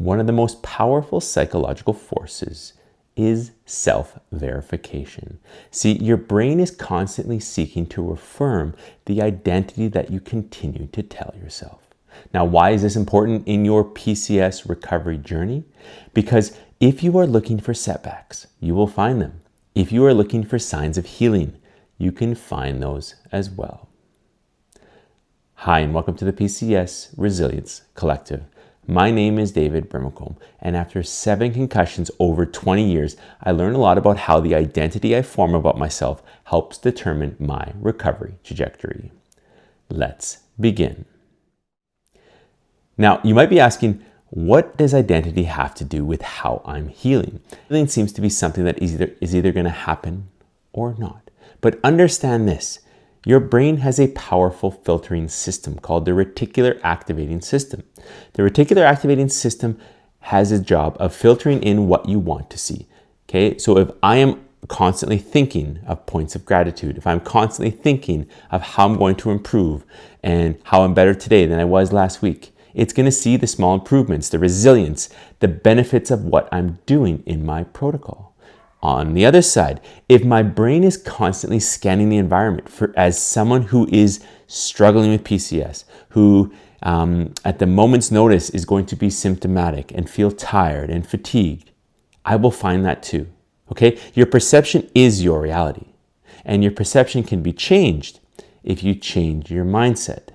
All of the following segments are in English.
one of the most powerful psychological forces is self-verification. See, your brain is constantly seeking to affirm the identity that you continue to tell yourself. Now, why is this important in your PCS recovery journey? Because if you are looking for setbacks, you will find them. If you are looking for signs of healing, you can find those as well. Hi, and welcome to the PCS Resilience Collective. My name is David Brimacombe, and after 7 concussions over 20 years, I learned a lot about how the identity I form about myself helps determine my recovery trajectory. Let's begin. Now, you might be asking, what does identity have to do with how I'm healing? Healing seems to be something that is either going to happen or not. But understand this. Your brain has a powerful filtering system called the reticular activating system. The reticular activating system has a job of filtering in what you want to see. Okay, so if I am constantly thinking of points of gratitude, if I'm constantly thinking of how I'm going to improve and how I'm better today than I was last week, it's going to see the small improvements, the resilience, the benefits of what I'm doing in my protocol. On the other side, if my brain is constantly scanning the environment as someone who is struggling with PCS, who at the moment's notice is going to be symptomatic and feel tired and fatigued, I will find that too. Okay? Your perception is your reality, and your perception can be changed if you change your mindset.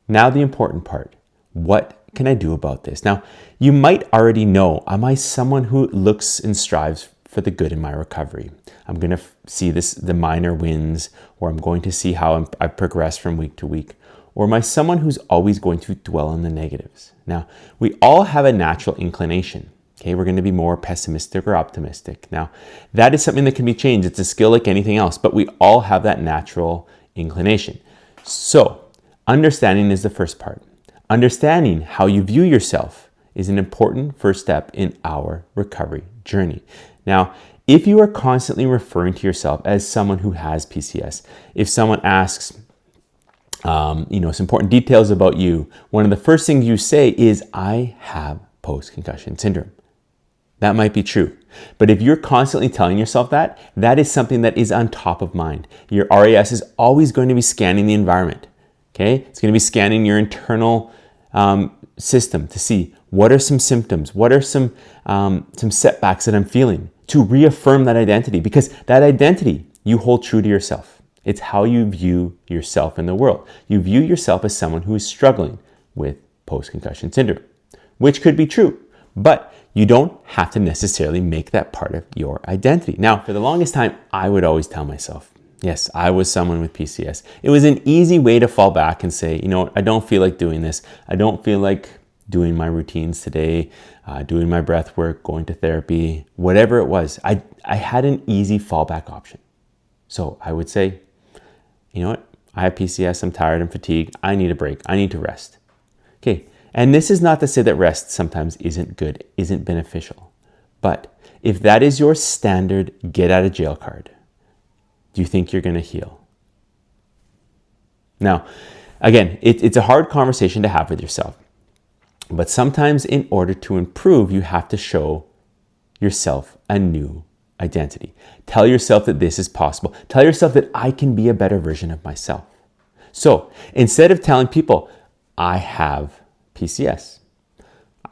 Now the important part. What can I do about this? Now, you might already know, am I someone who looks and strives for the good in my recovery? I'm going to see the minor wins, or I'm going to see how I progress from week to week. Or am I someone who's always going to dwell on the negatives? Now, we all have a natural inclination. Okay, we're going to be more pessimistic or optimistic. Now, that is something that can be changed. It's a skill like anything else, but we all have that natural inclination. So, understanding is the first part. Understanding how you view yourself is an important first step in our recovery journey. Now, if you are constantly referring to yourself as someone who has PCS, if someone asks, some important details about you, one of the first things you say is, I have post-concussion syndrome. That might be true. But if you're constantly telling yourself that, that is something that is on top of mind. Your RAS is always going to be scanning the environment. Okay? It's going to be scanning your internal system to see what are some symptoms, what are some setbacks that I'm feeling, to reaffirm that identity, because that identity you hold true to yourself. It's how you view yourself in the world. You view yourself as someone who is struggling with post-concussion syndrome, which could be true, but you don't have to necessarily make that part of your identity. Now, for the longest time, I would always tell myself, yes, I was someone with PCS. It was an easy way to fall back and say, you know what, I don't feel like doing this. I don't feel like doing my routines today, doing my breath work, going to therapy, whatever it was. I had an easy fallback option. So I would say, you know what, I have PCS, I'm tired, I'm fatigued, I need a break, I need to rest. Okay, and this is not to say that rest sometimes isn't good, isn't beneficial. But if that is your standard get out of jail card, do you think you're going to heal? Now, again, it's a hard conversation to have with yourself. But sometimes in order to improve, you have to show yourself a new identity. Tell yourself that this is possible. Tell yourself that I can be a better version of myself. So instead of telling people, I have PCS,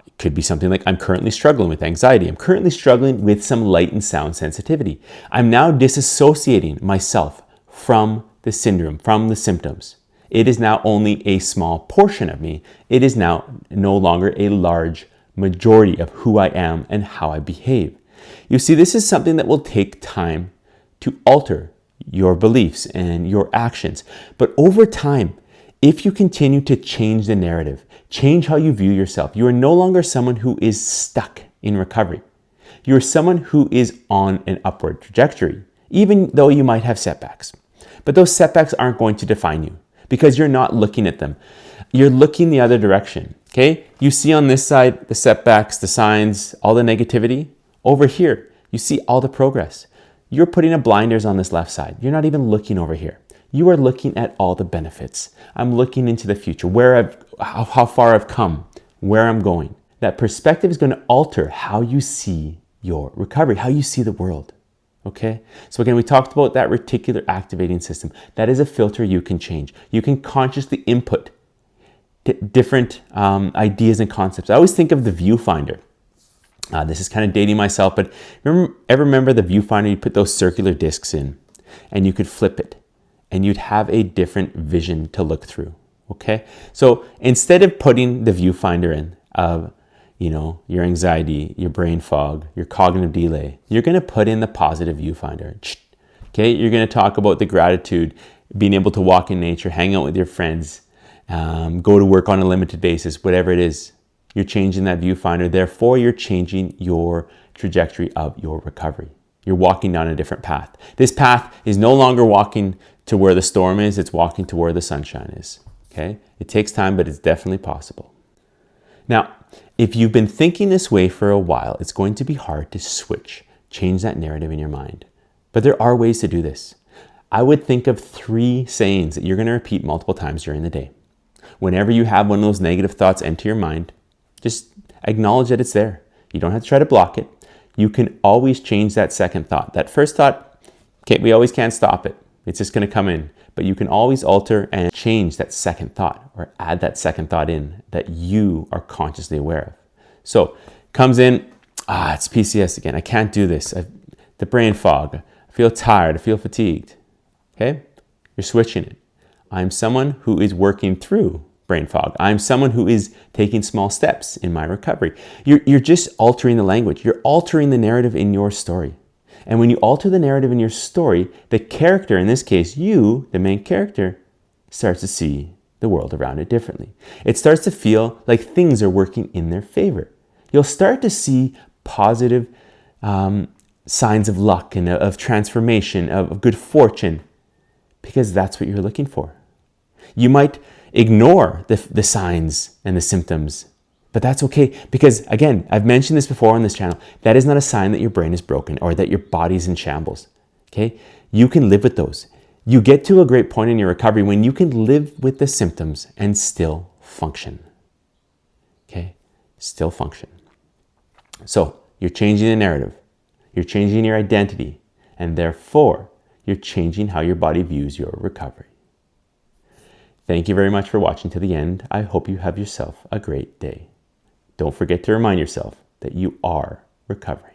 it could be something like, I'm currently struggling with anxiety. I'm currently struggling with some light and sound sensitivity. I'm now disassociating myself from the syndrome, from the symptoms. It is now only a small portion of me. It is now no longer a large majority of who I am and how I behave. You see, this is something that will take time to alter your beliefs and your actions. But over time, if you continue to change the narrative, change how you view yourself, you are no longer someone who is stuck in recovery. You're someone who is on an upward trajectory, even though you might have setbacks. But those setbacks aren't going to define you because you're not looking at them. You're looking the other direction, okay? You see on this side the setbacks, the signs, all the negativity. Over here, you see all the progress. You're putting a blinders on this left side. You're not even looking over here. You are looking at all the benefits. I'm looking into the future, how far I've come, where I'm going. That perspective is going to alter how you see your recovery, how you see the world. Okay? So again, we talked about that reticular activating system. That is a filter you can change. You can consciously input different ideas and concepts. I always think of the viewfinder. This is kind of dating myself, but ever remember the viewfinder? You put those circular discs in and you could flip it and you'd have a different vision to look through. Okay? So instead of putting the viewfinder in of, your anxiety, your brain fog, your cognitive delay, you're going to put in the positive viewfinder. Okay? You're going to talk about the gratitude, being able to walk in nature, hang out with your friends, go to work on a limited basis, whatever it is. You're changing that viewfinder. Therefore, you're changing your trajectory of your recovery. You're walking down a different path. This path is no longer walking to where the storm is. It's walking to where the sunshine is. Okay? It takes time, but it's definitely possible. Now, if you've been thinking this way for a while, it's going to be hard to switch, change that narrative in your mind. But there are ways to do this. I would think of 3 sayings that you're going to repeat multiple times during the day. Whenever you have one of those negative thoughts enter your mind, just acknowledge that it's there. You don't have to try to block it. You can always change that second thought. That first thought, okay, we always can't stop it. It's just going to come in. But you can always alter and change that second thought or add that second thought in that you are consciously aware of. So comes in, it's PCS again. I can't do this. The brain fog. I feel tired. I feel fatigued. Okay? You're switching it. I'm someone who is working through brain fog. I'm someone who is taking small steps in my recovery. You're just altering the language. You're altering the narrative in your story. And when you alter the narrative in your story, the character, in this case, you, the main character, starts to see the world around it differently. It starts to feel like things are working in their favor. You'll start to see positive signs of luck and of transformation, of good fortune, because that's what you're looking for. You might ignore the signs and the symptoms, but that's okay because, again, I've mentioned this before on this channel, that is not a sign that your brain is broken or that your body's in shambles, okay? You can live with those. You get to a great point in your recovery when you can live with the symptoms and still function, okay? Still function. So you're changing the narrative, you're changing your identity, and therefore you're changing how your body views your recovery. Thank you very much for watching to the end. I hope you have yourself a great day. Don't forget to remind yourself that you are recovering.